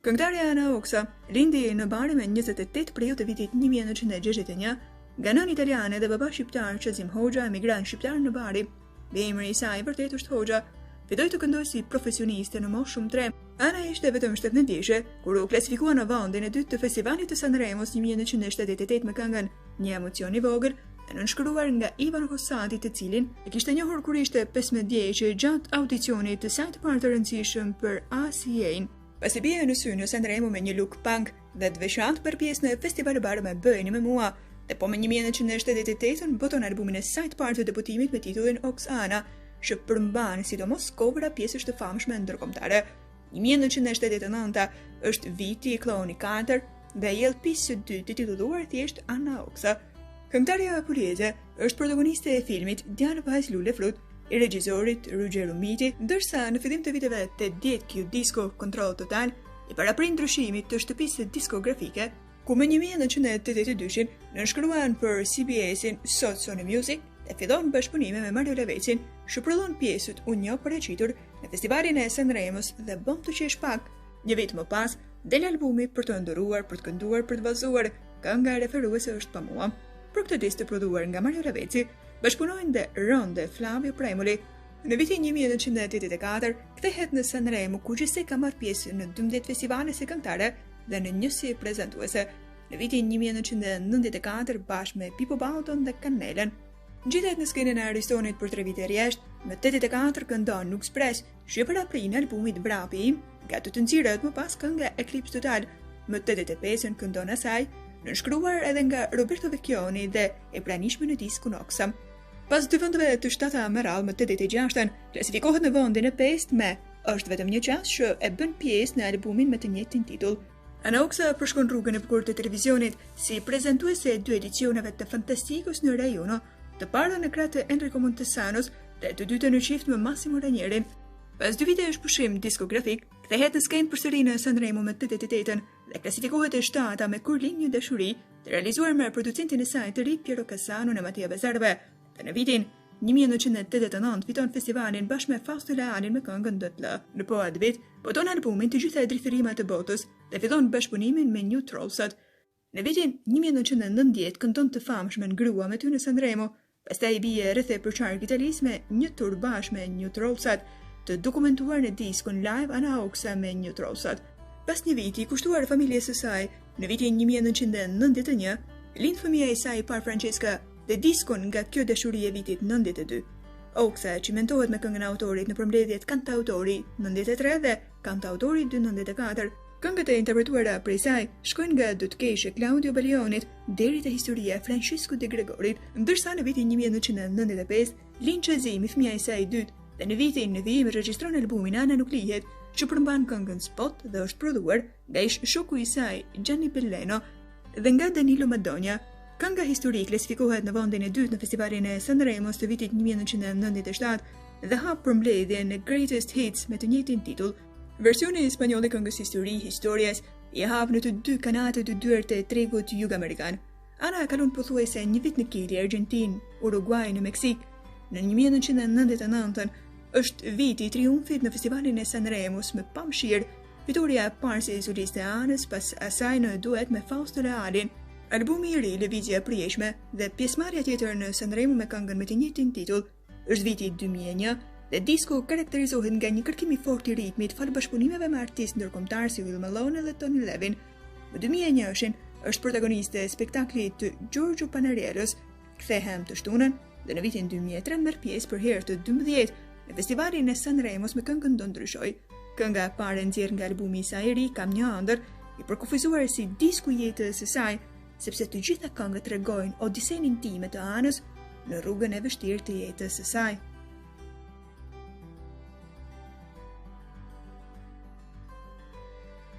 Këngëtarja Ana Oksa lindi në Bari me 28 prill të vitit 1961, nga nënë italiane dhe baba shqiptar Qazim Hoxha, emigrant shqiptar në Bari. Emri i saj vërtet është Hoxha. Filloi të këndojë si profesioniste në moshë shumë tre. Ana ishte vetëm 17 vjeçë kur u klasifikua në vendin e dytë të festivalit të Sanremos 1978 me këngën Një emocion i vogël, e nënshkruar nga Ivan Hossati, të cilin e kishte njohur kur ishte 15 vjeçë gjatë audicionit të saj të parë të rëndësishëm për ACA-n. Pasi bie në sy në Sanremo me një look punk dhe të veçantë për pjesën e festivalit Bari me Bëjeni me mua, dhe po me 1978 boton albumin e saj të parë të debutimit me titullin Oksana, që përmban sidomos covera pjesësh të famshme ndërkombëtare. 1989 është viti i Kloni 4 dhe LP së dytë i titulluar thjesht Ana Oksa. Këngëtarja pulieze është protagoniste e filmit Djalë vajzë lule frut i regjisorit Ruggero Miti, ndërsa në fillim të viteve 80 Q Disco Control Total i paraprin ndryshimit të shtëpisë diskografike, ku më 1982 nënshkruan për CBS-in sot Sony Music dhe fillon bashkëpunime me Mario Lavecin, shpërllon pjesët Unë njo paraqitur në festivalin e Sanremos dhe Bom të qesh pak. Një vit më pas, del albumi për të ndëruar, për të kënduar, për të vallëzuar. Kënga referuese është Pa mua. Për këtë disë të prodhuar nga Mario Laveci, bashkëpunojnë dhe Ron dhe Flavio Premoli. Në vitin 1984 kthehet në Sanremo, ku gjithsej ka marrë pjesë në 12 festivale si këngëtare dhe në një si prezantuese. Në vitin 1994 bashkë me Pippo Baudo dhe Kanelen. Ngjitet në skenën e Aristonit për 3 vite rresht, në 84 këndon Nuk Spres, që paraprin albumit Vrapi im, nga të nxirret më pas kënga Eclipse Total. Më 85-ën këndon Asaj, nënshkruar edhe nga Roberto Vecchioni dhe e pranishme në diskun Oksa. Pas dy vendeve të shtata me radhë më 86-ën, klasifikohet në vendin e 5 me Është vetëm një qas, që e bën pjesë në albumin me të njëjtin titull. Ana Oksa përshkon rrugën e bukur të televizionit si prezantuese e 2 edicioneve të Fantastikos në Rai Uno, të parën në krah të Enrico Montesanos dhe të dytën në qift me Massimo Ranieri. Pas 2 vitesh pushim diskografik, kthehet në skenë përsëri në Sanremo me 88-ën dhe klasifikohet e 7-ta me Kur lind një dashuri, të realizuar me producentin e saj të ri Piero Cassano në Mattia Bezarve. Dhe në vitin 1989 fiton festivalin bashkë me Fausto Leanin me këngën Do të lë. Në po atë vit, boton albumin Të gjitha drithërimat e botës dhe fillon bashkëpunimin me New Trollsat. Në vitin 1990 këndon të famshme Grua me ty në Sanremo. Pastaj bie rreth e përçark italisë me një tur bashkë me New Trollsat, të dokumentuar në diskun live Ana Oksa me New Trollsat. Pas një viti kushtuar familjes së saj, në vitin 1991, lind fëmia e saj i parë Francesca dhe diskun Nga kjo dashuri e vitit 92. Oksa çimentohet me këngën e autorit në përmbledhjet Kantautori 93 dhe Kantautori 294. Këngët e interpretuara prej saj shkojnë nga Do të kesh e Claudio Baglionit deri te historia e Francisco de Gregorit, ndërsa në vitin 1995 lind Qazimi, fëmia e saj i dytë, dhe në vitin në vijim regjistron albumin Ana nuk lihet, që përmban këngën Spot dhe është prodhuar nga ish shoku i saj Gianni Belleno dhe nga Danilo Madonia. Kënga historik klasifikohet në vendin e dytë në festivalin e Sanremos të vitit 1997 dhe hap përmbledhjen e Greatest Hits me të njëjtin titull. Versioni spanjoll i këngës Historias i hap në të 2 kanatet të dyert të tregut jug-amerikan. Ana kalon pothuajse një vit në Kili, Argentinë, Uruguay, në Meksik. Në 1999 është viti i triumfit në festivalin e Sanremos me pamshir, fitoria e parë si soliste e Anës pas asaj në duet me Fausto Lealin. Albumi i ri Lëvizja e Prijeshme dhe pjesëmarrja tjetër në Sanremo me këngën me të njëjtin titull është viti 2001. Dhe disko karakterizohet nga një kërkim i fortë i ritmit falë bashkëpunimeve me artistë ndërkombëtar si Will Malone dhe Tony Levin. Në 2001 është protagoniste e spektaklit të Giorgio Panarellos, Kthehem të shtunën, dhe në vitin 2003 merr pjesë për herë të 12 në festivalin e Sanremos me këngën Do ndryshoj. Kënga e parë nxjerr nga albumi i saj i ri Kam një ëndër, i përkufizuar si disku i jetës së saj, sepse të gjitha këngët tregojnë odisen intime të Anës në rrugën e vështirë të jetës së saj.